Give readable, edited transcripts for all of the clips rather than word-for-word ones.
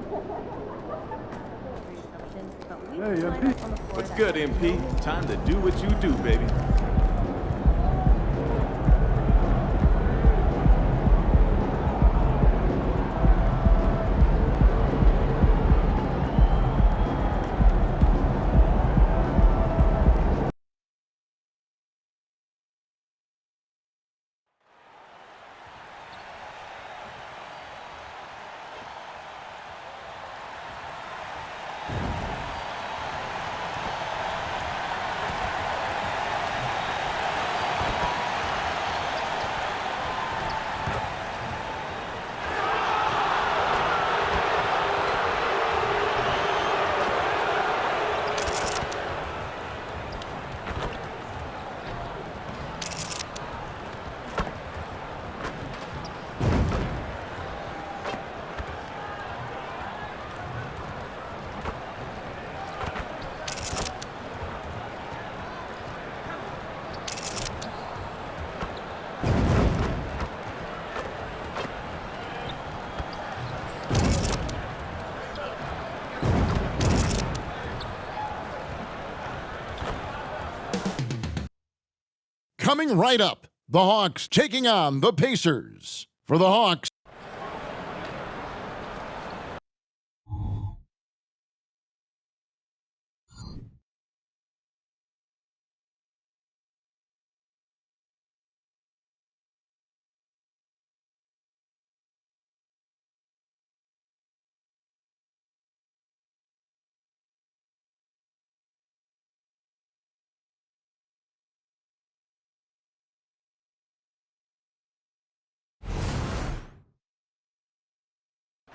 Hey, MP. What's good, MP? Time to do what you do, baby. Coming right up, the Hawks taking on the Pacers. For the Hawks,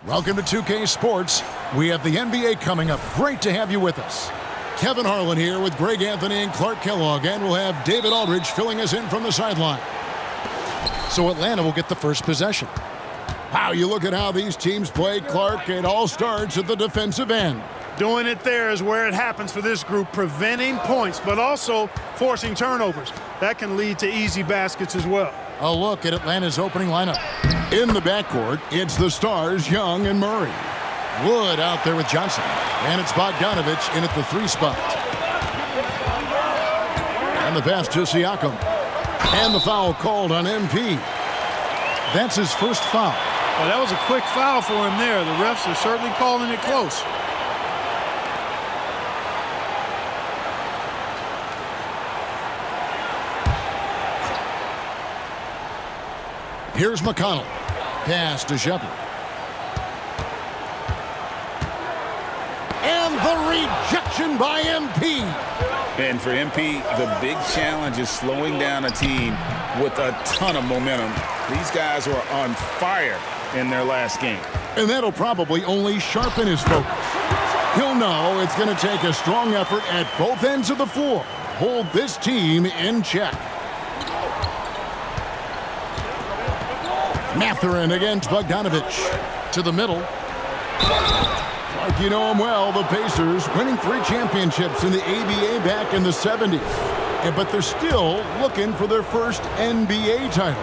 welcome to 2K Sports. We have the NBA coming up. Great to have you with us. Kevin Harlan here with Greg Anthony and Clark Kellogg, and we'll have David Aldridge filling us in from the sideline. So Atlanta will get the first possession. Wow, you look at how these teams play, Clark. It all starts at the defensive end. Doing it there is where it happens for this group, preventing points, but also forcing turnovers. That can lead to easy baskets as well. A look at Atlanta's opening lineup. In the backcourt, it's the Stars, Young and Murray. Wood out there with Johnson. And it's Bogdanovich in at the 3 spot. And the pass to Siakam. And the foul called on MP. That's his first foul. Well, that was a quick foul for him there. The refs are certainly calling it close. Here's McConnell. Pass to Shepard. And the rejection by MP. And for MP, the big challenge is slowing down a team with a ton of momentum. These guys were on fire in their last game. And that'll probably only sharpen his focus. He'll know it's going to take a strong effort at both ends of the floor. Hold this team in check. Mathurin against Bogdanovich. To the middle. Like you know him well, the Pacers winning 3 championships in the ABA back in the 70s. But they're still looking for their first NBA title.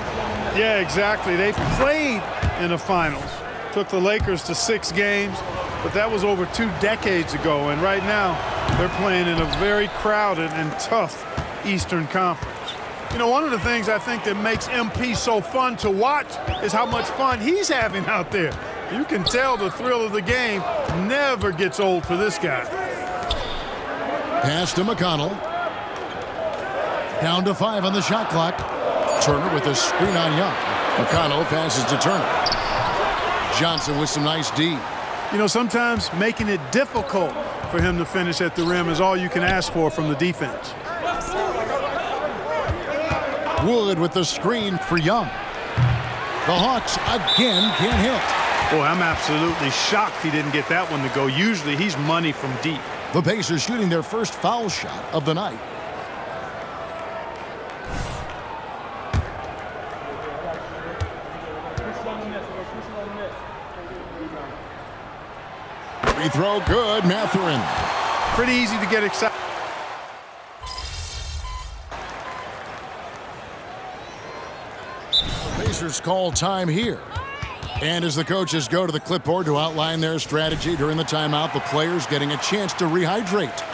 Yeah, exactly. They've played in the finals. Took the Lakers to 6 games, but that was over 2 decades ago. And right now, they're playing in a very crowded and tough Eastern Conference. You know, one of the things I think that makes MP so fun to watch is how much fun he's having out there. You can tell the thrill of the game never gets old for this guy. Pass to McConnell. Down to 5 on the shot clock. Turner with a screen on Young. McConnell passes to Turner. Johnson with some nice D. You know, sometimes making it difficult for him to finish at the rim is all you can ask for from the defense. Wood with the screen for Young. The Hawks again can't hit. Boy, I'm absolutely shocked he didn't get that one to go. Usually he's money from deep. The Pacers shooting their first foul shot of the night. Free throw good, Mathurin. Pretty easy to get excited. The Pacers call time here. And as the coaches go to the clipboard to outline their strategy during the timeout, the players getting a chance to rehydrate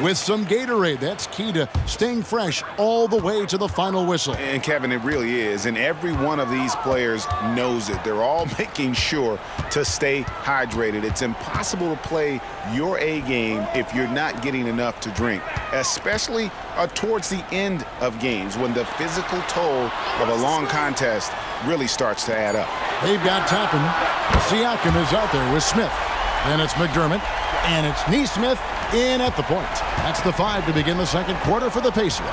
with some Gatorade. That's key to staying fresh all the way to the final whistle. And Kevin, it really is. And every one of these players knows it. They're all making sure to stay hydrated. It's impossible to play your A game if you're not getting enough to drink, especially towards the end of games when the physical toll of a long contest really starts to add up. They've got Toppin. Siakam is out there with Smith. Then it's McDermott. And it's Neesmith in at the point. That's the 5 to begin the second quarter for the Pacers.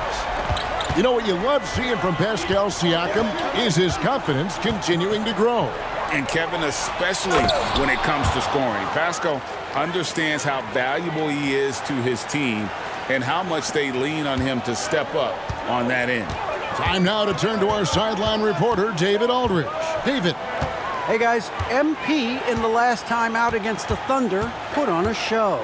You know what you love seeing from Pascal Siakam is his confidence continuing to grow. And Kevin, especially when it comes to scoring. Pascal understands how valuable he is to his team and how much they lean on him to step up on that end. Time now to turn to our sideline reporter, David Aldridge. David. Hey guys, MP in the last time out against the Thunder put on a show.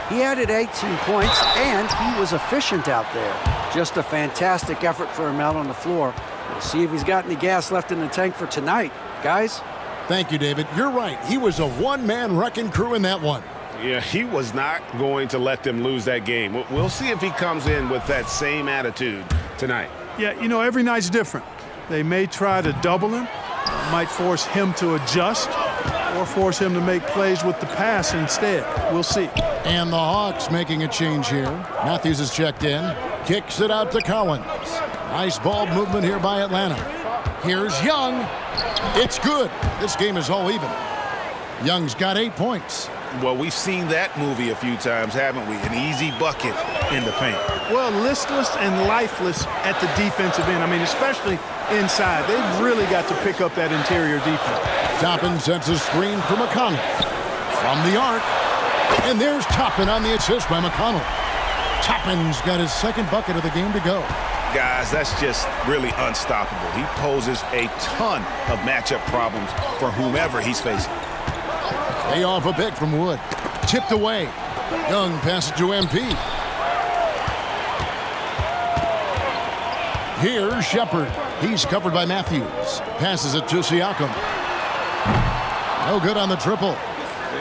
He added 18 points and he was efficient out there. Just a fantastic effort for him out on the floor. We'll see if he's got any gas left in the tank for tonight. Guys? Thank you, David. You're right. He was a one-man wrecking crew in that one. Yeah, he was not going to let them lose that game. We'll see if he comes in with that same attitude tonight. Yeah, you know, every night's different. They may try to double him, might force him to adjust, or force him to make plays with the pass instead. We'll see. And the Hawks making a change here. Matthews is checked in. Kicks it out to Collins. Nice ball movement here by Atlanta. Here's Young. It's good. This game is all even. Young's got 8 points. Well, we've seen that movie a few times, haven't we? An easy bucket in the paint. Well, listless and lifeless at the defensive end. I mean, especially inside. They've really got to pick up that interior defense. Toppin sets a screen for McConnell. From the arc. And there's Toppin on the assist by McConnell. Toppin's got his second bucket of the game to go. Guys, that's just really unstoppable. He poses a ton of matchup problems for whomever he's facing. Pay off a pick from Wood. Tipped away. Young passes to MP. Here's Shepard. He's covered by Matthews. Passes it to Siakam. No good on the triple.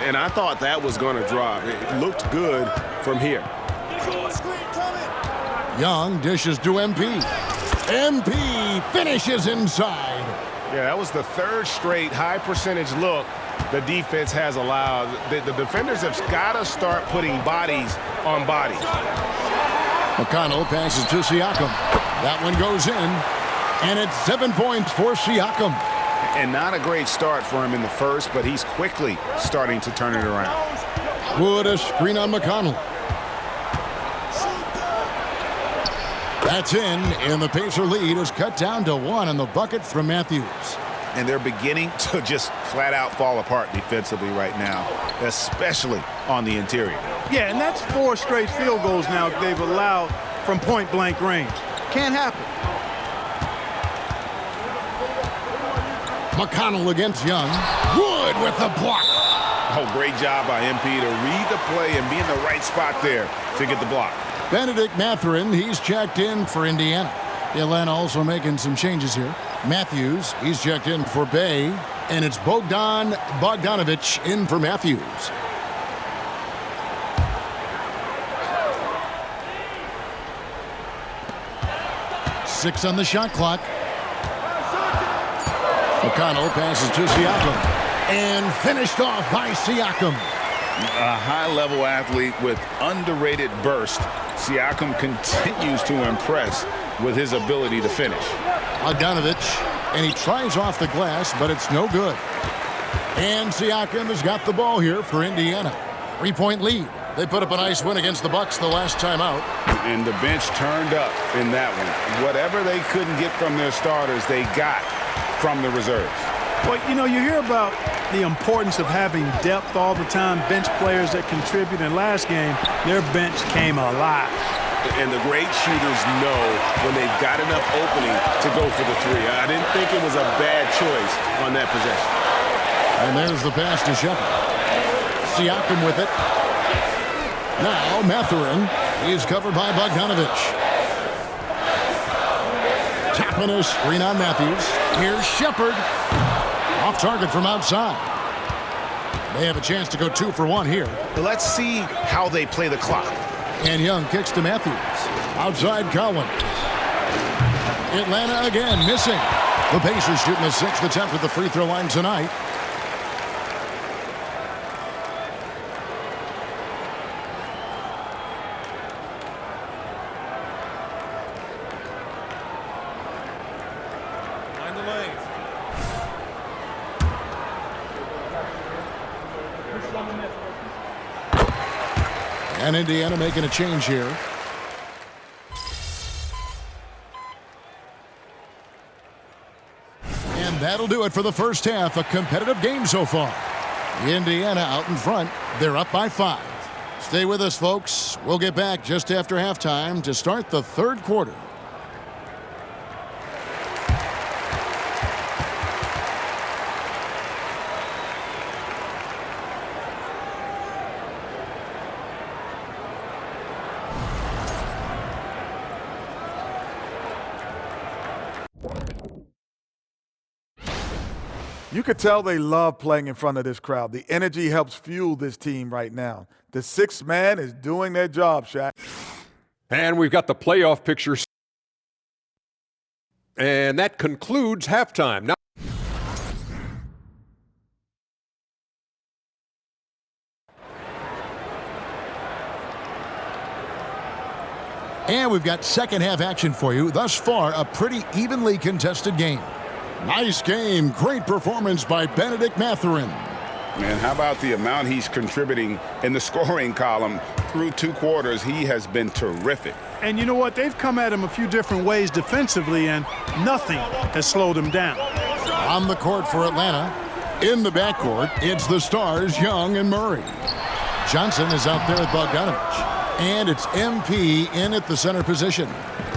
And I thought that was going to drop. It looked good from here. Young dishes to MP. MP finishes inside. Yeah, that was the third straight high percentage look the defense has allowed. The defenders have got to start putting bodies on bodies. McConnell passes to Siakam. That one goes in. And it's 7 points for Siakam. And not a great start for him in the first, but he's quickly starting to turn it around. Wood a screen on McConnell. That's in, and the Pacer lead is cut down to 1 on the bucket from Matthews. And they're beginning to just flat out fall apart defensively right now, especially on the interior. Yeah, and that's 4 straight field goals now they've allowed from point-blank range. Can't happen. McConnell against Young. Wood with the block. Oh, great job by MP to read the play and be in the right spot there to get the block. Benedict Mathurin, he's checked in for Indiana. Atlanta also making some changes here. Matthews, he's checked in for Bay. And it's Bogdan Bogdanovic in for Matthews. Six on the shot clock. McConnell passes to Siakam. And finished off by Siakam. A high-level athlete with underrated burst. Siakam continues to impress with his ability to finish. Bogdanovic, and he tries off the glass, but it's no good. And Siakam has got the ball here for Indiana. 3-point lead. They put up a nice win against the Bucks the last time out. And the bench turned up in that one. Whatever they couldn't get from their starters, they got from the reserves. Well, you know, you hear about the importance of having depth all the time, bench players that contribute. In last game, their bench came alive. And the great shooters know when they've got enough opening to go for the three. I didn't think it was a bad choice on that possession. And there's the pass to Shepard. Siakam with it. Now Mathurin is covered by Bogdanovic. Tapping a screen on Matthews. Here's Shepard. Off target from outside. They have a chance to go 2 for 1 here. Let's see how they play the clock. And Young kicks to Matthews. Outside Collins. Atlanta again missing. The Pacers shooting a 6th attempt at the free throw line tonight. Find the lane. And Indiana making a change here. And that'll do it for the first half. A competitive game so far. Indiana out in front. They're up by 5. Stay with us, folks. We'll get back just after halftime to start the third quarter. You could tell they love playing in front of this crowd. The energy helps fuel this team right now. The sixth man is doing their job, Shaq. And we've got the playoff picture. And that concludes halftime. Now And we've got second half action for you. Thus far, a pretty evenly contested game. Nice game. Great performance by Benedict Mathurin. And how about the amount he's contributing in the scoring column through 2 quarters? He has been terrific. And you know what? They've come at him a few different ways defensively, and nothing has slowed him down. On the court for Atlanta. In the backcourt, it's the Stars, Young and Murray. Johnson is out there with Bogdanovich. And it's MP in at the center position.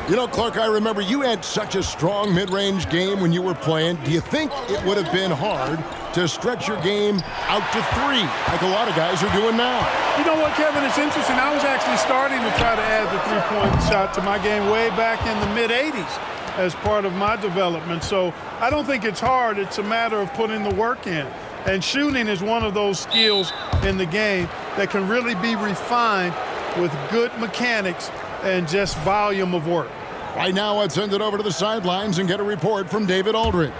You know, Clark, I remember you had such a strong mid-range game when you were playing. Do you think it would have been hard to stretch your game out to 3 like a lot of guys are doing now? You know what, Kevin? It's interesting. I was actually starting to try to add the three-point shot to my game way back in the mid-'80s as part of my development. So I don't think it's hard. It's a matter of putting the work in. And shooting is one of those skills in the game that can really be refined with good mechanics and just volume of work. Right now, let's send it over to the sidelines and get a report from David Aldridge.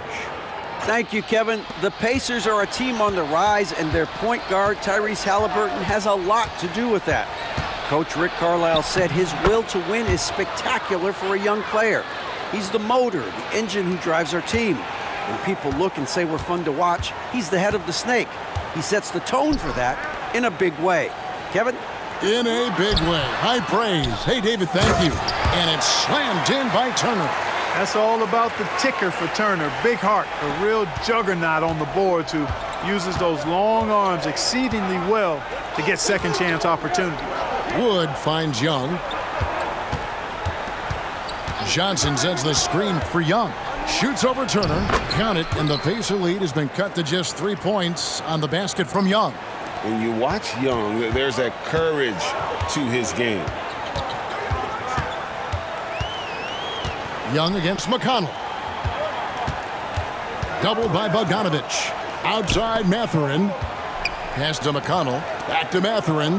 Thank you, Kevin. The Pacers are a team on the rise, and their point guard, Tyrese Halliburton, has a lot to do with that. Coach Rick Carlisle said his will to win is spectacular for a young player. He's the motor, the engine who drives our team. When people look and say we're fun to watch, he's the head of the snake. He sets the tone for that in a big way. Kevin? In a big way. High praise. Hey, David, thank you. And it's slammed in by Turner. That's all about the ticker for Turner. Big heart, a real juggernaut on the boards who uses those long arms exceedingly well to get second chance opportunities. Wood finds Young. Johnson sends the screen for Young. Shoots over Turner. Count it, and the Pacer lead has been cut to just 3 points on the basket from Young. When you watch Young, there's that courage to his game. Young against McConnell. Doubled by Bogdanovich. Outside Mathurin. Pass to McConnell. Back to Mathurin.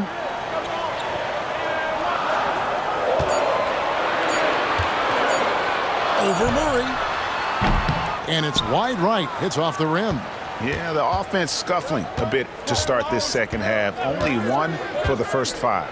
Over Murray. And it's wide right. Hits off the rim. Yeah, the offense scuffling a bit to start this second half. Only 1 for the first 5.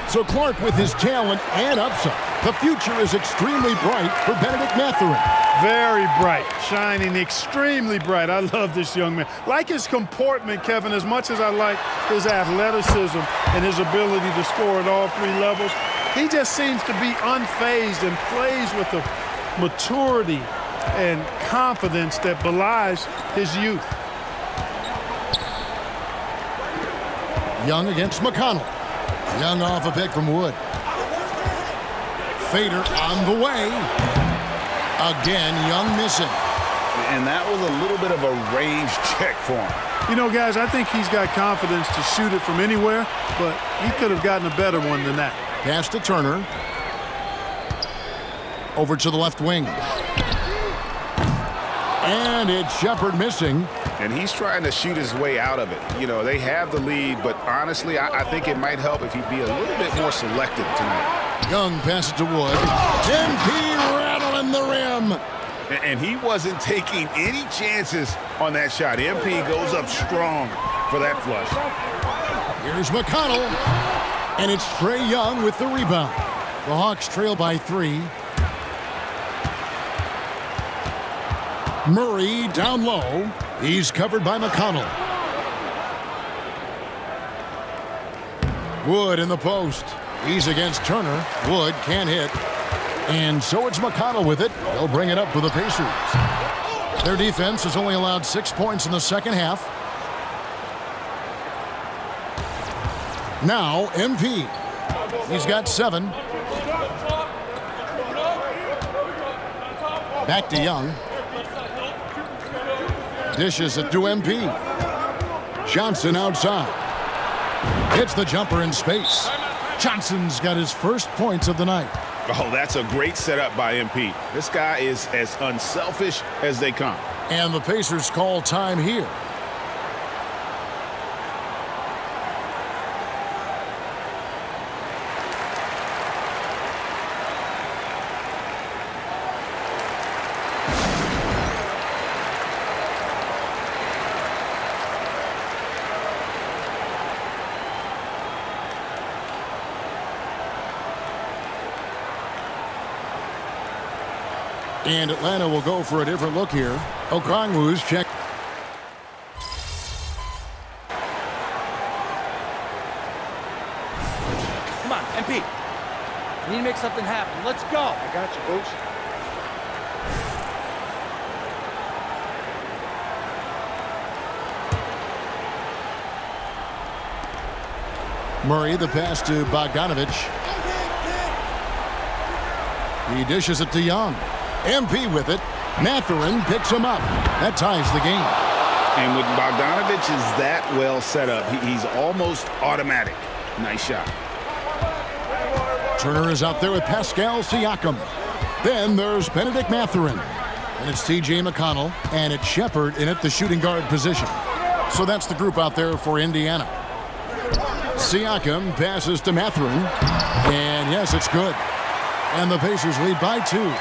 So Clark, with his talent and upside, the future is extremely bright for Benedict Mathurin. Very bright, shining extremely bright. I love this young man. Like his comportment, Kevin, as much as I like his athleticism and his ability to score at all 3 levels, he just seems to be unfazed and plays with a maturity and confidence that belies his youth. Young against McConnell. Young off a pick from Wood. Fader on the way. Again, Young missing. And that was a little bit of a range check for him. You know, guys, I think he's got confidence to shoot it from anywhere, but he could have gotten a better one than that. Pass to Turner. Over to the left wing. And it's Shepard missing. And he's trying to shoot his way out of it. You know, they have the lead, but honestly, I think it might help if he'd be a little bit more selective tonight. Young passes to Wood. MP rattling the rim. And he wasn't taking any chances on that shot. MP goes up strong for that flush. Here's McConnell. And it's Trae Young with the rebound. The Hawks trail by 3. Murray down low. He's covered by McConnell. Wood in the post. He's against Turner. Wood can't hit. And so it's McConnell with it. They'll bring it up for the Pacers. Their defense has only allowed 6 points in the second half. Now MP. He's got 7. Back to Young. Dishes it to MP. Johnson outside. Hits the jumper in space. Johnson's got his first points of the night. Oh, that's a great setup by MP. This guy is as unselfish as they come. And the Pacers call time here. And Atlanta will go for a different look here. Okongwu's check. Come on, MP. We need to make something happen. Let's go. I got you, Boots. Murray, the pass to Bogdanovich. He dishes it to Young. MP with it. Mathurin picks him up. That ties the game. And with Bogdanovich is that well set up, he's almost automatic. Nice shot. Turner is out there with Pascal Siakam. Then there's Benedict Mathurin. And it's T.J. McConnell. And it's Shepard in at the shooting guard position. So that's the group out there for Indiana. Siakam passes to Mathurin. And yes, it's good. And the Pacers lead by 2.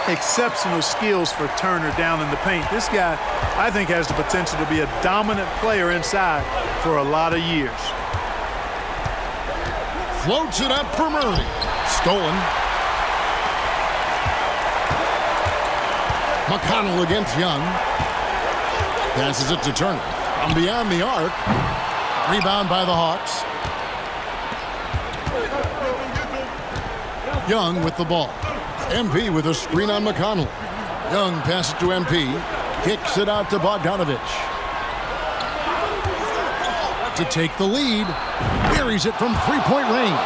Exceptional skills for Turner down in the paint. This guy, I think, has the potential to be a dominant player inside for a lot of years. Floats it up for Murray. Stolen. McConnell against Young. Passes it to Turner. From beyond the arc. Rebound by the Hawks. Young with the ball. MP with a screen on McConnell. Young passes to MP. Kicks it out to Bogdanovich. To take the lead. Buries it from three-point range.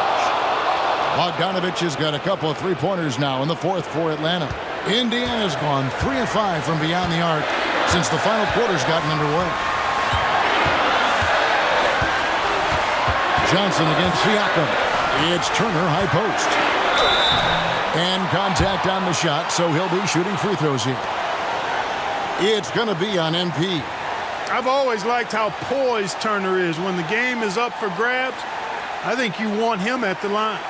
Bogdanovich has got a couple of three-pointers now in the fourth for Atlanta. Indiana's gone 3 of 5 from beyond the arc since the final quarter's gotten underway. Johnson against Siakam. It's Turner, high post. And contact on the shot, so he'll be shooting free throws here. It's going to be on MP. I've always liked how poised Turner is. When the game is up for grabs, I think you want him at the line.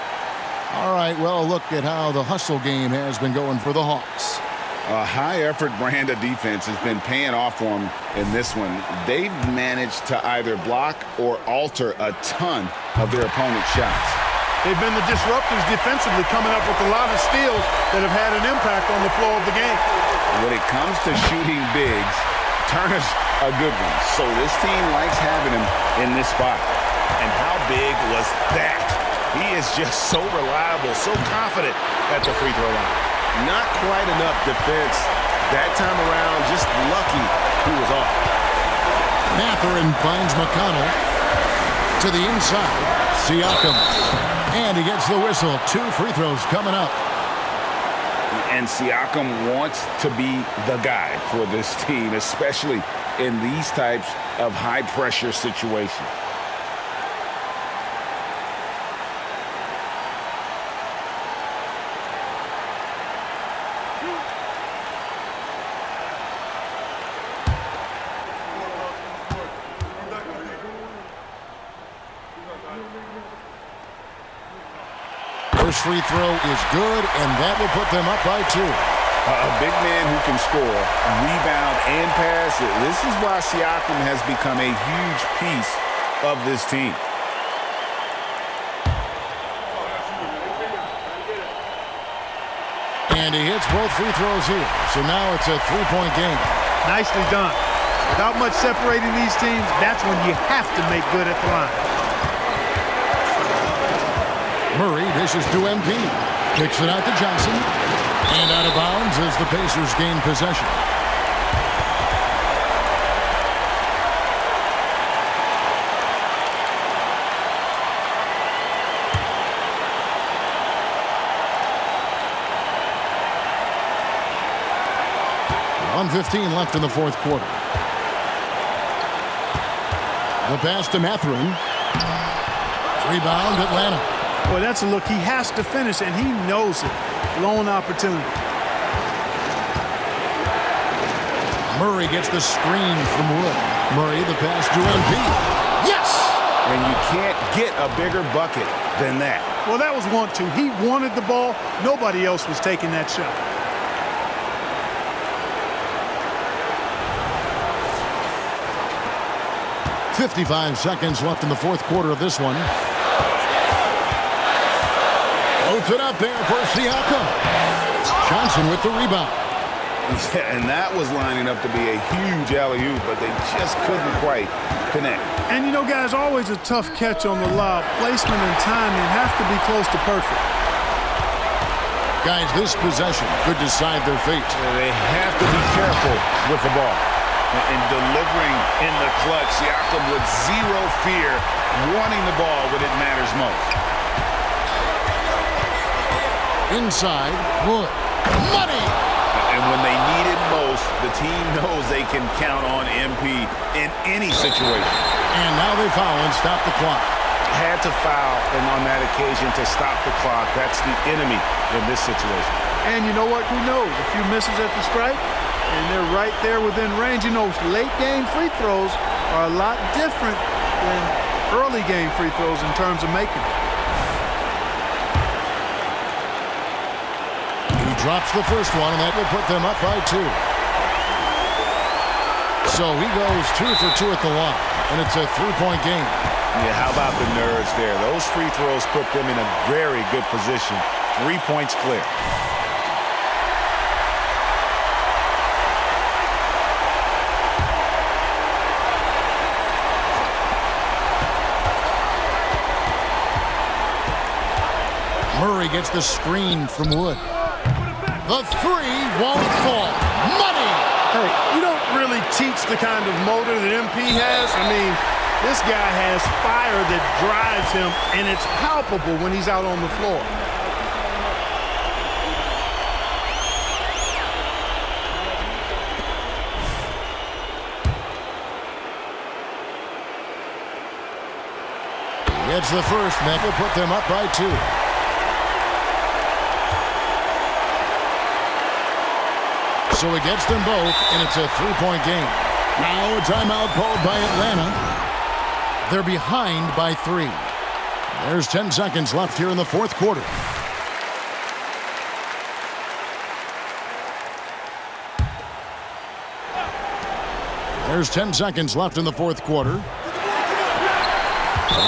All right, well, look at how the hustle game has been going for the Hawks. A high-effort brand of defense has been paying off for them in this one. They've managed to either block or alter a ton of their opponent's shots. They've been the disruptors defensively, coming up with a lot of steals that have had an impact on the flow of the game. When it comes to shooting bigs, Turner's a good one. So this team likes having him in this spot. And how big was that? He is just so reliable, so confident at the free throw line. Not quite enough defense that time around. Just lucky he was off. Mathurin finds McConnell to the inside. Siakam. And he gets the whistle. 2 free throws coming up. And Siakam wants to be the guy for this team, especially in these types of high-pressure situations. First free throw is good, and that will put them up by 2. A big man who can score, rebound, and pass. This is why Siakam has become a huge piece of this team. And he hits both free throws here. So now it's a 3-point game. Nicely done. Without much separating these teams, that's when you have to make good at the line. Murray dishes to MP. Kicks it out to Johnson. And out of bounds as the Pacers gain possession. .1:15 left in the fourth quarter. The pass to Mathurin. Rebound, Atlanta. Boy, that's a look he has to finish, and he knows it. Lone opportunity. Murray gets the screen from Wood. Murray, the pass to MP. Yes! And you can't get a bigger bucket than that. Well, that was 1-2. He wanted the ball. Nobody else was taking that shot. .55 seconds left in the fourth quarter of this one. Loads it up there for Siakam. Johnson with the rebound. Yeah, and that was lining up to be a huge alley-oop, but they just couldn't quite connect. And you know, guys, always a tough catch on the lob. Placement and timing have to be close to perfect. Guys, this possession could decide their fate. They have to be careful with the ball. And delivering in the clutch, Siakam with zero fear, wanting the ball when it matters most. Inside, Wood. Money! And when they need it most, the team knows they can count on MP in any situation. And now they foul and stop the clock. Had to foul, and on that occasion to stop the clock. That's the enemy in this situation. And you know what? Who knows? A few misses at the stripe, and they're right there within range. You know, late game free throws are a lot different than early game free throws in terms of making it. He drops the first one, and that will put them up by 2. So he goes 2 for 2 at the line, and it's a 3-point game. Yeah, how about the nerves there? Those free throws put them in a very good position. 3 points clear. Murray gets the screen from Wood. The three won't fall. Money! Hey, you don't really teach the kind of motor that MP has. I mean, this guy has fire that drives him, and it's palpable when he's out on the floor. Gets the first, and that will put them up by 2. So it gets them both, and it's a 3-point game. Now a timeout called by Atlanta. They're behind by 3. There's 10 seconds left here in the fourth quarter. There's 10 seconds left in the fourth quarter.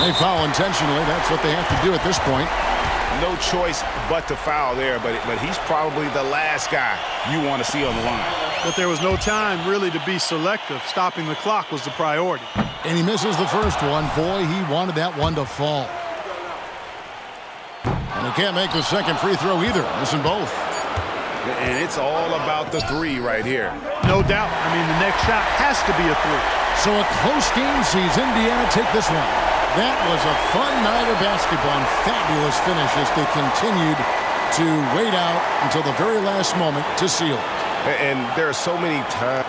They foul intentionally. That's what they have to do at this point. No choice but to foul there, but he's probably the last guy you want to see on the line. But there was no time really to be selective. Stopping the clock was the priority. And he misses the first one. Boy, he wanted that one to fall. And he can't make the second free throw either. Missing both. And it's all about the 3 right here. No doubt. I mean, the next shot has to be a 3. So a close game sees Indiana take this one. That was a fun night of basketball and fabulous finish as they continued to wait out until the very last moment to seal it. And there are so many times